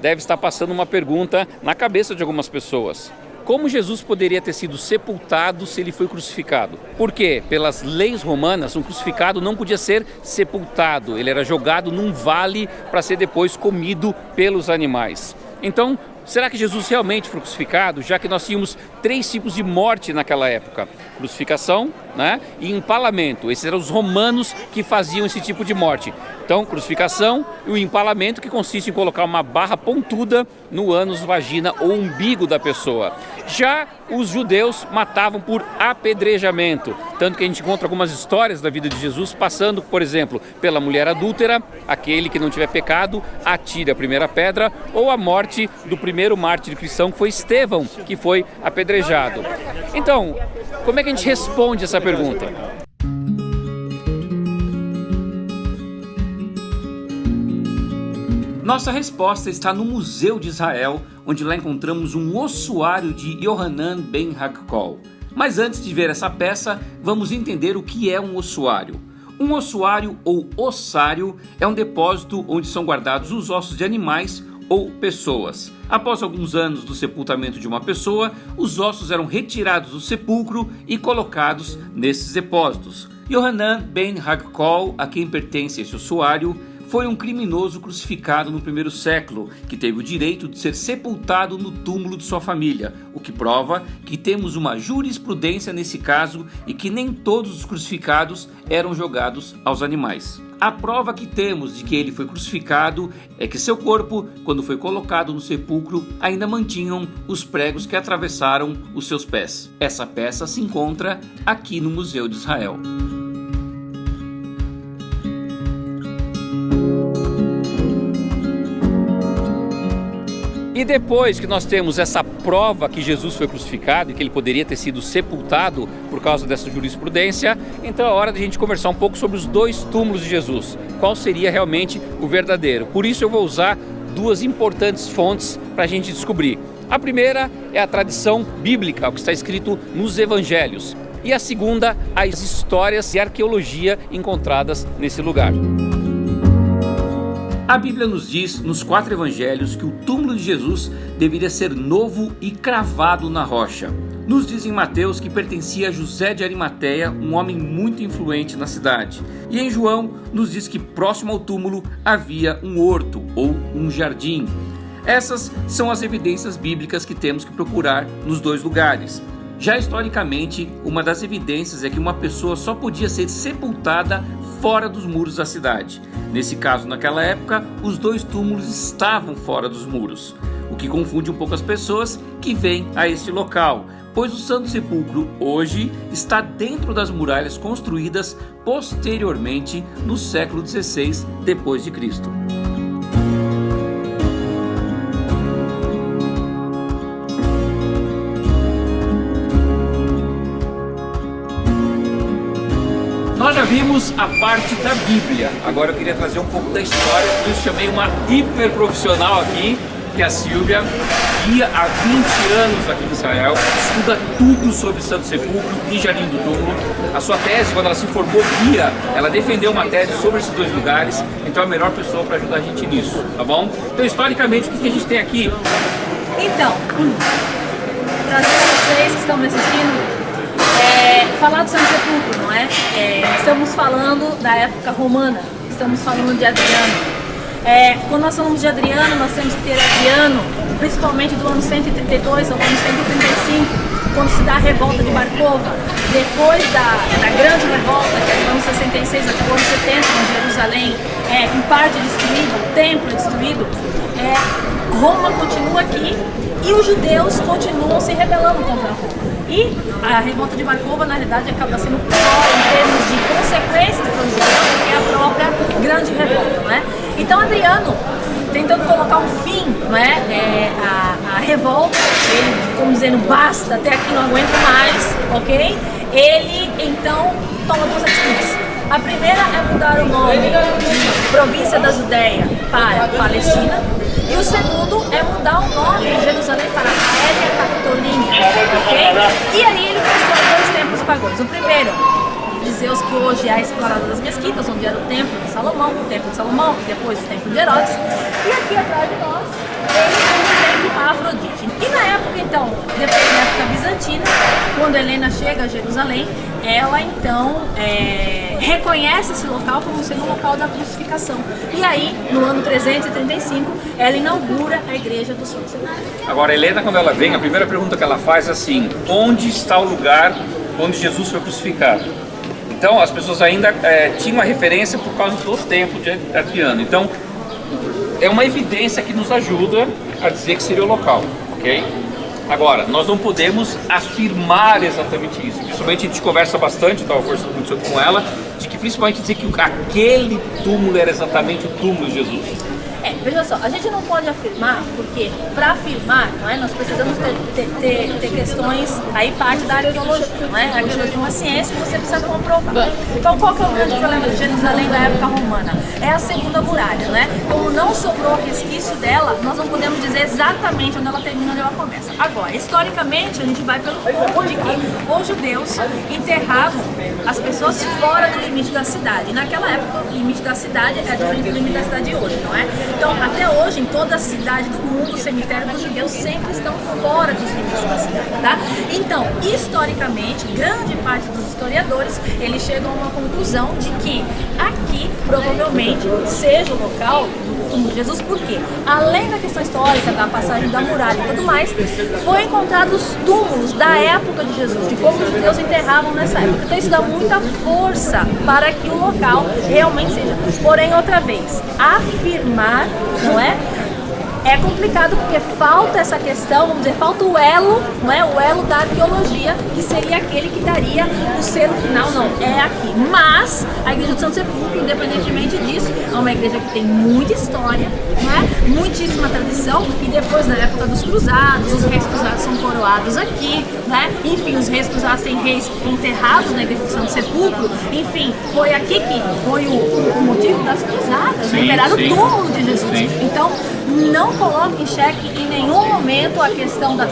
deve estar passando uma pergunta na cabeça de algumas pessoas. Como Jesus poderia ter sido sepultado se ele foi crucificado? Porque, pelas leis romanas, um crucificado não podia ser sepultado. Ele era jogado num vale para ser depois comido pelos animais. Então, será que Jesus realmente foi crucificado? Já que nós tínhamos 3 tipos de morte naquela época. Crucificação, né? E empalamento. Esses eram os romanos que faziam esse tipo de morte. Então, crucificação e o empalamento, que consiste em colocar uma barra pontuda no ânus, vagina ou umbigo da pessoa. Já os judeus matavam por apedrejamento, tanto que a gente encontra algumas histórias da vida de Jesus passando, por exemplo, pela mulher adúltera, aquele que não tiver pecado, atire a primeira pedra, ou a morte do primeiro mártir cristão, que foi Estevão, que foi apedrejado. Então, como é que a gente responde essa pergunta? Nossa resposta está no Museu de Israel, onde lá encontramos um ossuário de Yohanan ben Hakkol. Mas antes de ver essa peça, vamos entender o que é um ossuário. Um ossuário ou ossário é um depósito onde são guardados os ossos de animais ou pessoas. Após alguns anos do sepultamento de uma pessoa, os ossos eram retirados do sepulcro e colocados nesses depósitos. Yohanan ben Hakkol, a quem pertence esse ossuário, foi um criminoso crucificado no primeiro século, que teve o direito de ser sepultado no túmulo de sua família, o que prova que temos uma jurisprudência nesse caso e que nem todos os crucificados eram jogados aos animais. A prova que temos de que ele foi crucificado é que seu corpo, quando foi colocado no sepulcro, ainda mantinham os pregos que atravessaram os seus pés. Essa peça se encontra aqui no Museu de Israel. E depois que nós temos essa prova que Jesus foi crucificado e que ele poderia ter sido sepultado por causa dessa jurisprudência, então é hora de a gente conversar um pouco sobre os 2 túmulos de Jesus. Qual seria realmente o verdadeiro? Por isso eu vou usar 2 importantes fontes para a gente descobrir. A primeira é a tradição bíblica, o que está escrito nos evangelhos. E a segunda, as histórias e arqueologia encontradas nesse lugar. A Bíblia nos diz, nos 4 evangelhos, que o túmulo de Jesus deveria ser novo e cravado na rocha. Nos diz em Mateus que pertencia a José de Arimateia, um homem muito influente na cidade. E em João nos diz que próximo ao túmulo havia um horto ou um jardim. Essas são as evidências bíblicas que temos que procurar nos 2 lugares. Já historicamente, uma das evidências é que uma pessoa só podia ser sepultada fora dos muros da cidade. Nesse caso, naquela época, os 2 túmulos estavam fora dos muros, o que confunde um pouco as pessoas que vêm a este local, pois o Santo Sepulcro hoje está dentro das muralhas construídas posteriormente no século XVI depois de Cristo. Nós já vimos a parte da Bíblia, agora eu queria trazer um pouco da história. Eu chamei uma hiper profissional aqui, que é a Silvia, guia há 20 anos aqui em Israel, estuda tudo sobre Santo Sepulcro e Jardim do Túmulo. A sua tese, quando ela se formou guia, ela defendeu uma tese sobre esses 2 lugares, então é a melhor pessoa para ajudar a gente nisso, tá bom? Então, historicamente, o que a gente tem aqui? Então, trazer para vocês que estão me assistindo, falar do Santo Sepulcro, não é? Estamos falando da época romana, estamos falando de Adriano. Quando nós falamos de Adriano, nós temos que ter Adriano, principalmente do ano 132 ao ano 135, quando se dá a revolta de Bar-Kova. Depois da grande revolta, que é do ano 66 até o ano 70, em Jerusalém, em parte destruído, o templo é destruído, Roma continua aqui e os judeus continuam se rebelando contra Roma. E a revolta de Bar-Kova, na realidade, acaba sendo pior em termos de consequências para os judeus do que a própria grande revolta, não é? Então, Adriano, tentando colocar um fim, não é? A revolta, ele, como dizendo, basta, até aqui não aguento mais, ok? Ele, então, toma 2 atitudes. A primeira é mudar o nome de província da Judéia para Palestina. E o segundo é mudar o nome de Jerusalém para Aélia Capitolinha, ok? E aí ele constrói 2 templos pagãos. O primeiro, de Zeus, que hoje é a Esplanada das Mesquitas, onde era o templo de Salomão, e depois o templo de Herodes. E aqui atrás de nós Afrodite. E na época, então, depois da época bizantina, quando Helena chega a Jerusalém, ela então reconhece esse local como sendo o local da crucificação. E aí, no ano 335, ela inaugura a igreja do Santo Sepulcro. Agora, Helena, quando ela vem, a primeira pergunta que ela faz é assim: onde está o lugar onde Jesus foi crucificado? Então, as pessoas ainda tinham uma referência por causa do tempo de Adriano. Então, é uma evidência que nos ajuda a dizer que seria o local, ok? Agora, nós não podemos afirmar exatamente isso. Principalmente a gente conversa bastante, eu estava conversando muito com ela, de que principalmente dizer que aquele túmulo era exatamente o túmulo de Jesus. Veja só, a gente não pode afirmar, porque para afirmar, não é, nós precisamos ter questões, aí parte da arqueologia, não é? A arqueologia é uma ciência que você precisa comprovar. Então qual que é o grande problema de Jerusalém da época romana? É a segunda muralha, não é? Como não sobrou resquício dela, nós não podemos dizer exatamente onde ela termina e onde ela começa. Agora, historicamente, a gente vai pelo ponto de que os judeus enterravam as pessoas fora do limite da cidade. Naquela época, o limite da cidade é diferente do limite da cidade de hoje, não é? Então, até hoje, em toda a cidade do mundo, os cemitérios dos judeus sempre estão fora dos limites da cidade, tá? Então, historicamente, grande parte dos historiadores, eles chegam a uma conclusão de que aqui, provavelmente, seja o local do túmulo de Jesus, porque, além da questão histórica, da passagem da muralha e tudo mais, foi encontrados os túmulos da época de Jesus, de como os judeus enterravam nessa época. Então, isso dá muita força para que o local realmente seja. Porém, outra vez, afirmar, não é? É complicado porque falta essa questão, vamos dizer, falta o elo, não é? O elo da arqueologia, que seria aquele que daria o selo final, não, é aqui. Mas a igreja do Santo Sepulcro, independentemente disso, é uma igreja que tem muita história, não é? Muitíssima tradição, e depois na época dos cruzados, os reis cruzados são coroados aqui, né? Enfim, os reis cruzados têm reis enterrados na igreja do Santo Sepulcro, enfim, foi aqui que foi o motivo das cruzadas, liberar o túmulo de Jesus. Sim. Então, não coloque em xeque em nenhum momento a questão da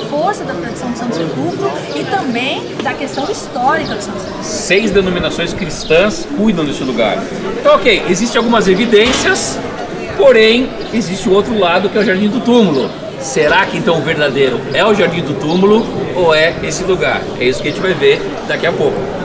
força da tradição do Santo Sepulcro e também da questão histórica do Santo Sepulcro. 6 denominações cristãs cuidam desse lugar. Então, ok, existem algumas evidências, porém, existe o outro lado que é o Jardim do Túmulo. Será que então o verdadeiro é o Jardim do Túmulo ou é esse lugar? É isso que a gente vai ver daqui a pouco.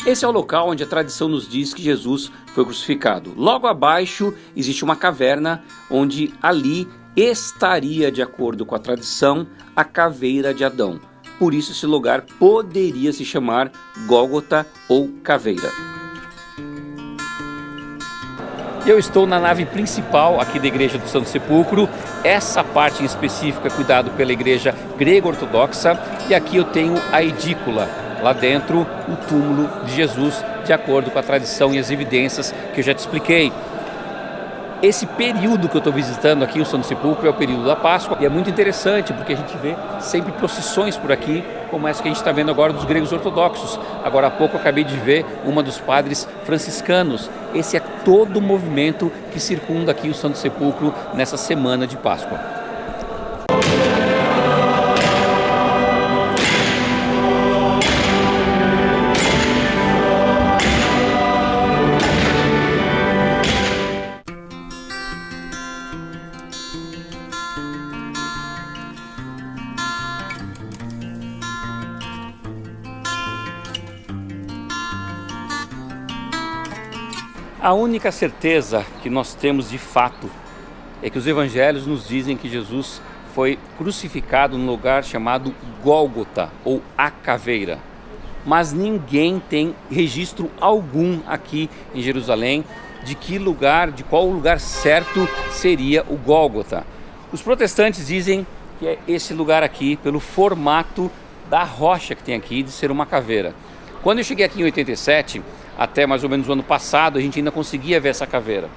Esse é o local onde a tradição nos diz que Jesus foi crucificado. Logo abaixo existe uma caverna onde ali estaria, de acordo com a tradição, a caveira de Adão. Por isso esse lugar poderia se chamar Gólgota ou Caveira. Eu estou na nave principal aqui da Igreja do Santo Sepulcro. Essa parte em específico é cuidado pela Igreja Grego-Ortodoxa. E aqui eu tenho a edícula. Lá dentro, o túmulo de Jesus, de acordo com a tradição e as evidências que eu já te expliquei. Esse período que eu estou visitando aqui, o Santo Sepulcro, é o período da Páscoa. E é muito interessante porque a gente vê sempre procissões por aqui, como essa que a gente está vendo agora dos gregos ortodoxos. Agora há pouco eu acabei de ver uma dos padres franciscanos. Esse é todo o movimento que circunda aqui o Santo Sepulcro nessa semana de Páscoa. A única certeza que nós temos de fato é que os evangelhos nos dizem que Jesus foi crucificado num lugar chamado Gólgota ou a Caveira. Mas ninguém tem registro algum aqui em Jerusalém de que lugar, de qual lugar certo seria o Gólgota. Os protestantes dizem que é esse lugar aqui, pelo formato da rocha que tem aqui, de ser uma caveira. Quando eu cheguei aqui em 87, até mais ou menos o ano passado, a gente ainda conseguia ver essa caveira.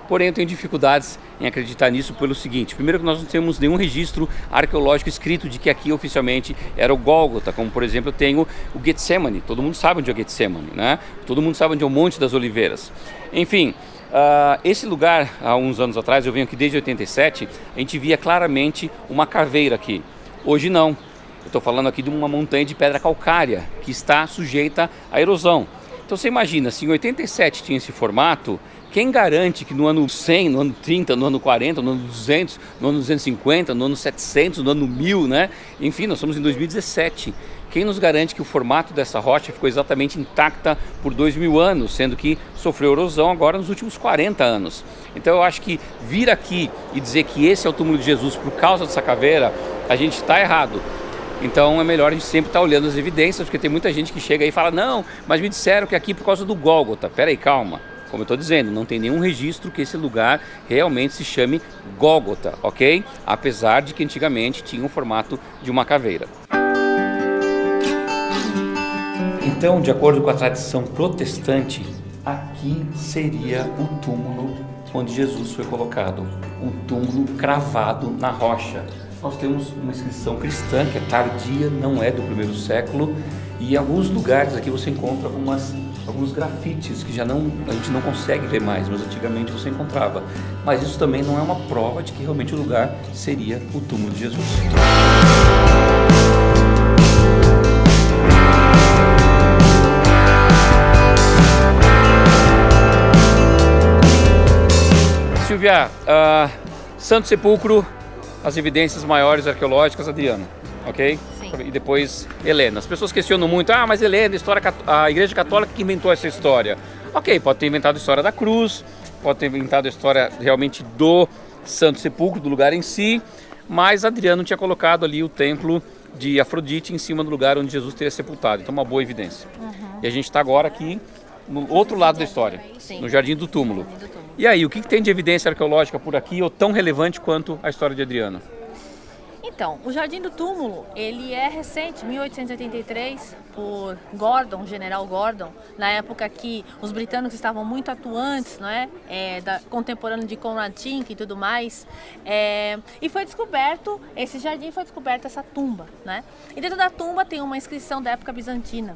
Porém, eu tenho dificuldades em acreditar nisso pelo seguinte: primeiro, que nós não temos nenhum registro arqueológico escrito de que aqui oficialmente era o Gólgota, como por exemplo eu tenho o Getsemane. Todo mundo sabe onde é o Getsemane, né? Todo mundo sabe onde é o Monte das Oliveiras. Enfim, esse lugar, há uns anos atrás, eu venho aqui desde 87, a gente via claramente uma caveira aqui. Hoje não. Eu estou falando aqui de uma montanha de pedra calcária que está sujeita à erosão. Então você imagina, se em 87 tinha esse formato, quem garante que no ano 100, no ano 30, no ano 40, no ano 200, no ano 250, no ano 700, no ano 1000, né? Enfim, nós estamos em 2017. Quem nos garante que o formato dessa rocha ficou exatamente intacta por 2000 anos, sendo que sofreu erosão agora nos últimos 40 anos? Então eu acho que vir aqui e dizer que esse é o túmulo de Jesus por causa dessa caveira, a gente está errado. Então é melhor a gente sempre estar olhando as evidências, porque tem muita gente que chega aí e fala: não, mas me disseram que é aqui por causa do Gólgota. Pera aí, calma. Como eu estou dizendo, não tem nenhum registro que esse lugar realmente se chame Gólgota, ok? Apesar de que antigamente tinha o formato de uma caveira. Então, de acordo com a tradição protestante, aqui seria o túmulo onde Jesus foi colocado, um túmulo cravado na rocha. Nós temos uma inscrição cristã que é tardia, não é do primeiro século, e em alguns lugares aqui você encontra alguns grafites que a gente não consegue ver mais, mas antigamente você encontrava. Mas isso também não é uma prova de que realmente o lugar seria o túmulo de Jesus. Silvia, Santo Sepulcro, as evidências maiores arqueológicas, Adriano, ok? Sim. E depois Helena. As pessoas questionam muito: mas Helena, a Igreja Católica que inventou essa história. Ok, pode ter inventado a história da cruz, pode ter inventado a história realmente do Santo Sepulcro, do lugar em si, mas Adriano tinha colocado ali o templo de Afrodite em cima do lugar onde Jesus teria sepultado. Então, uma boa evidência. E a gente está agora aqui no outro lado da história, Sim. no Jardim do Túmulo. E aí, o que tem de evidência arqueológica por aqui, ou tão relevante quanto a história de Adriano? Então, o Jardim do Túmulo, ele é recente, 1883, por Gordon, General Gordon, na época que os britânicos estavam muito atuantes, não é? Contemporâneo de Conrad Tinck e tudo mais. E foi descoberto, esse jardim foi descoberto, essa tumba, né? E dentro da tumba tem uma inscrição da época bizantina.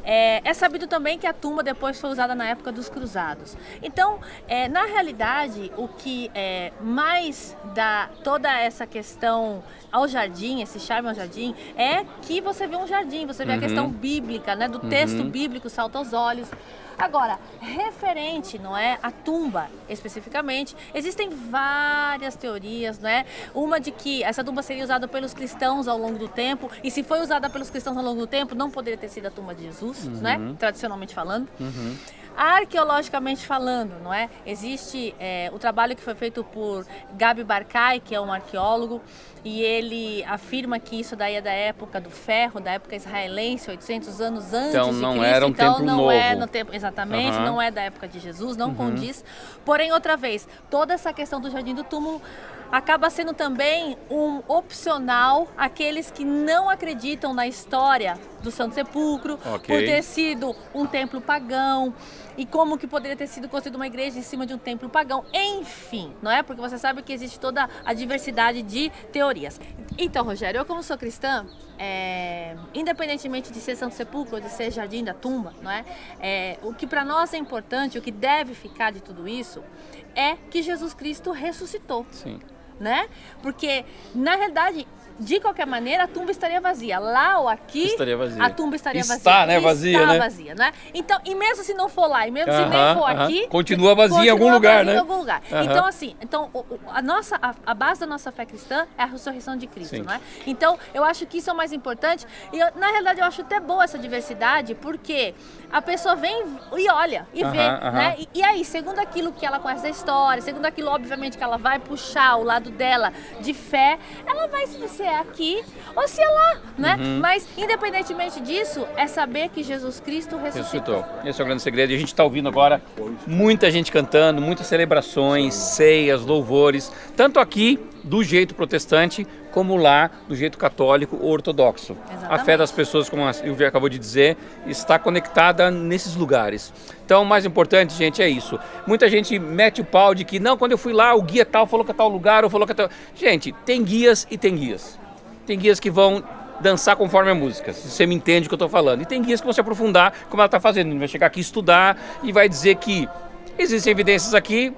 É sabido também que a tumba depois foi usada na época dos cruzados. Então, na realidade, o que mais dá toda essa questão ao jardim, esse charme ao jardim, é que você vê um jardim, você vê a questão bíblica, né, do texto bíblico salta aos olhos. Agora, referente, não é, à tumba especificamente, existem várias teorias, não é? Uma de que essa tumba seria usada pelos cristãos ao longo do tempo, e se foi usada pelos cristãos ao longo do tempo, não poderia ter sido a tumba de Jesus, não é? Tradicionalmente falando. Arqueologicamente falando, não é? Existe o trabalho que foi feito por Gabi Barkay, que é um arqueólogo, e ele afirma que isso daí é da época do ferro, da época israelense, 800 anos antes de Cristo. Então não era um templo novo. É no tempo, exatamente, não é da época de Jesus, não condiz. Porém, outra vez, toda essa questão do Jardim do Túmulo acaba sendo também um opcional àqueles que não acreditam na história do Santo Sepulcro, por ter sido um templo pagão, e como que poderia ter sido construída uma igreja em cima de um templo pagão, enfim, não é? Porque você sabe que existe toda a diversidade de teorias. Então, Rogério, eu como sou cristã, independentemente de ser Santo Sepulcro ou de ser Jardim da Tumba, não é? O que para nós é importante, o que deve ficar de tudo isso, é que Jesus Cristo ressuscitou. Sim. Né? Porque, na realidade, de qualquer maneira, a tumba estaria vazia. Lá ou aqui, estaria vazia. a tumba estaria vazia. Está, né? Vazia, está né? vazia, né? Então, e mesmo se não for lá, e mesmo se nem for aqui, continua vazia em algum lugar, né? Em algum lugar. Então, assim, a base da nossa fé cristã é a ressurreição de Cristo, né? Então, eu acho que isso é o mais importante. E, na realidade, eu acho até boa essa diversidade, porque a pessoa vem e olha, e vê, né? E aí, segundo aquilo que ela conhece da história, segundo aquilo, obviamente, que ela vai puxar o lado dela de fé, ela vai se é aqui ou se é lá, né? Mas, independentemente disso, é saber que Jesus Cristo ressuscitou. Esse é o grande segredo. E a gente está ouvindo agora muita gente cantando, muitas celebrações, ceias, louvores, tanto aqui do jeito protestante, como lá do jeito católico ou ortodoxo. Exatamente. A fé das pessoas, como a Silvia acabou de dizer, está conectada nesses lugares. Então, o mais importante, gente, é isso. Muita gente mete o pau de que, não, quando eu fui lá, o guia tal falou que é tal lugar, ou falou que é tal... Gente, tem guias e tem guias. Tem guias que vão dançar conforme a música, se você me entende o que eu estou falando. E tem guias que vão se aprofundar, como ela está fazendo. Ele vai chegar aqui estudar e vai dizer que existem evidências aqui,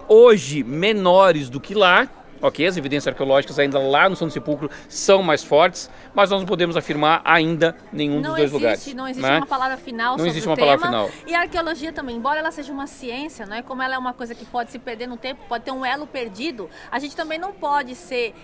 hoje, menores do que lá. Ok, as evidências arqueológicas ainda lá no Santo Sepulcro são mais fortes, mas nós não podemos afirmar ainda nenhum dos dois lugares. Não existe uma palavra final sobre o tema. Palavra final. E a arqueologia também, embora ela seja uma ciência, não é? Como ela é uma coisa que pode se perder no tempo, pode ter um elo perdido, a gente também não pode ser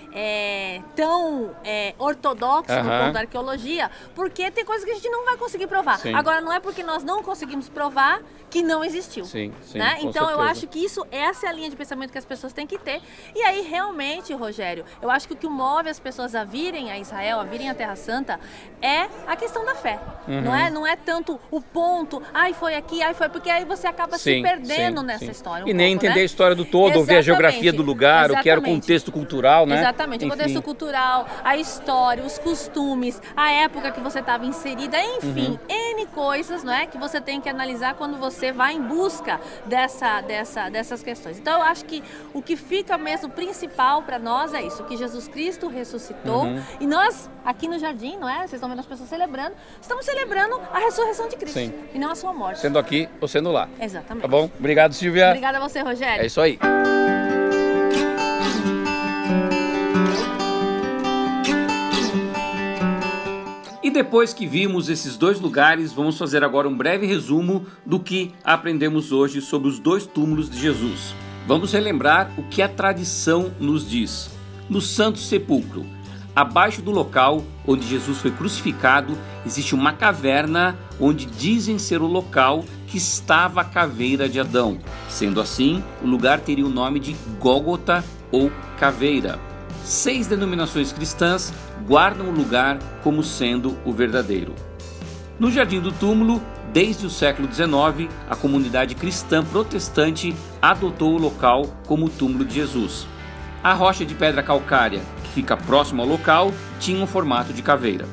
tão ortodoxo no ponto da arqueologia, porque tem coisas que a gente não vai conseguir provar. Sim. Agora, não é porque nós não conseguimos provar que não existiu. Sim, né? Então, certeza. eu acho que essa é a linha de pensamento que as pessoas têm que ter. E aí, realmente, Rogério, eu acho que o que move as pessoas a virem a Israel, a virem à Terra Santa, é a questão da fé. Não é tanto o ponto, foi aqui, foi, porque aí você acaba se perdendo nessa história. E nem entender a história do todo, ou ver a geografia do lugar, o que era o contexto cultural, né? Exatamente, o contexto cultural, a história, os costumes, a época que você estava inserida, enfim, N coisas, não é, que você tem que analisar quando você vai em busca dessas questões. Então, eu acho que o que fica mesmo principal para nós é isso, que Jesus Cristo ressuscitou e nós, aqui no jardim, não é? Vocês estão vendo as pessoas celebrando, estamos celebrando a ressurreição de Cristo e não a sua morte. Sendo aqui ou sendo lá. Exatamente. Tá bom? Obrigado, Silvia. Obrigada a você, Rogério. É isso aí. E depois que vimos esses dois lugares, vamos fazer agora um breve resumo do que aprendemos hoje sobre os dois túmulos de Jesus. Vamos relembrar o que a tradição nos diz. No Santo Sepulcro, abaixo do local onde Jesus foi crucificado, existe uma caverna onde dizem ser o local que estava a caveira de Adão. Sendo assim, o lugar teria o nome de Gólgota ou Caveira. 6 denominações cristãs guardam o lugar como sendo o verdadeiro. No Jardim do Túmulo, desde o século XIX, a comunidade cristã protestante adotou o local como o túmulo de Jesus. A rocha de pedra calcária, que fica próximo ao local, tinha um formato de caveira.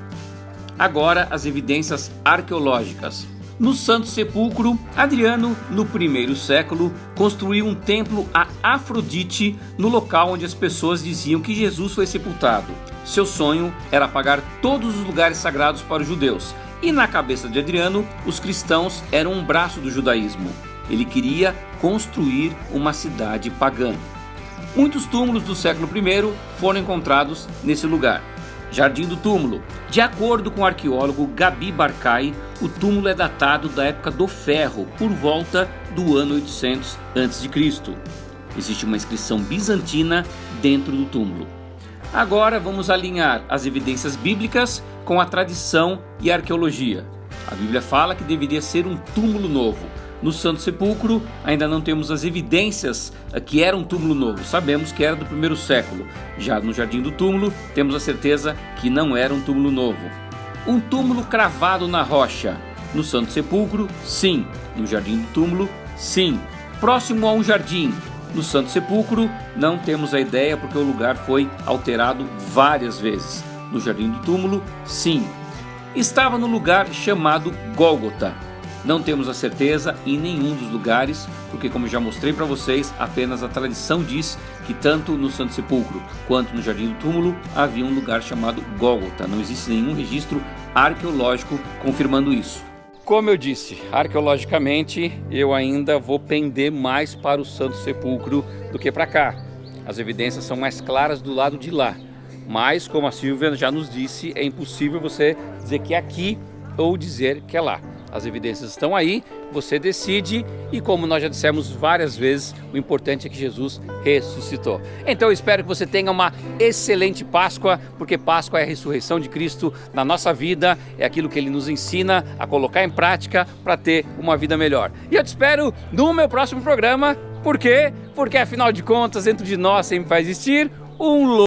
Agora, as evidências arqueológicas. No Santo Sepulcro, Adriano, no primeiro século, construiu um templo a Afrodite no local onde as pessoas diziam que Jesus foi sepultado. Seu sonho era apagar todos os lugares sagrados para os judeus, e na cabeça de Adriano, os cristãos eram um braço do judaísmo. Ele queria construir uma cidade pagã. Muitos túmulos do século I foram encontrados nesse lugar. Jardim do Túmulo. De acordo com o arqueólogo Gabi Barkay, o túmulo é datado da época do Ferro, por volta do ano 800 a.C. Existe uma inscrição bizantina dentro do túmulo. Agora vamos alinhar as evidências bíblicas com a tradição e a arqueologia. A Bíblia fala que deveria ser um túmulo novo. No Santo Sepulcro ainda não temos as evidências que era um túmulo novo, sabemos que era do primeiro século. Já no Jardim do Túmulo temos a certeza que não era um túmulo novo. Um túmulo cravado na rocha. No Santo Sepulcro, sim. No Jardim do Túmulo, sim. Próximo a um jardim. No Santo Sepulcro não temos a ideia porque o lugar foi alterado várias vezes. No Jardim do Túmulo, sim. Estava no lugar chamado Gólgota. Não temos a certeza em nenhum dos lugares, porque como já mostrei para vocês, apenas a tradição diz que tanto no Santo Sepulcro quanto no Jardim do Túmulo havia um lugar chamado Gólgota. Não existe nenhum registro arqueológico confirmando isso. Como eu disse, arqueologicamente eu ainda vou pender mais para o Santo Sepulcro do que para cá. As evidências são mais claras do lado de lá. Mas, como a Silvia já nos disse, é impossível você dizer que é aqui ou dizer que é lá. As evidências estão aí, você decide e, como nós já dissemos várias vezes, o importante é que Jesus ressuscitou. Então eu espero que você tenha uma excelente Páscoa, porque Páscoa é a ressurreição de Cristo na nossa vida, é aquilo que Ele nos ensina a colocar em prática para ter uma vida melhor. E eu te espero no meu próximo programa, por quê? Porque afinal de contas, dentro de nós sempre vai existir um louco.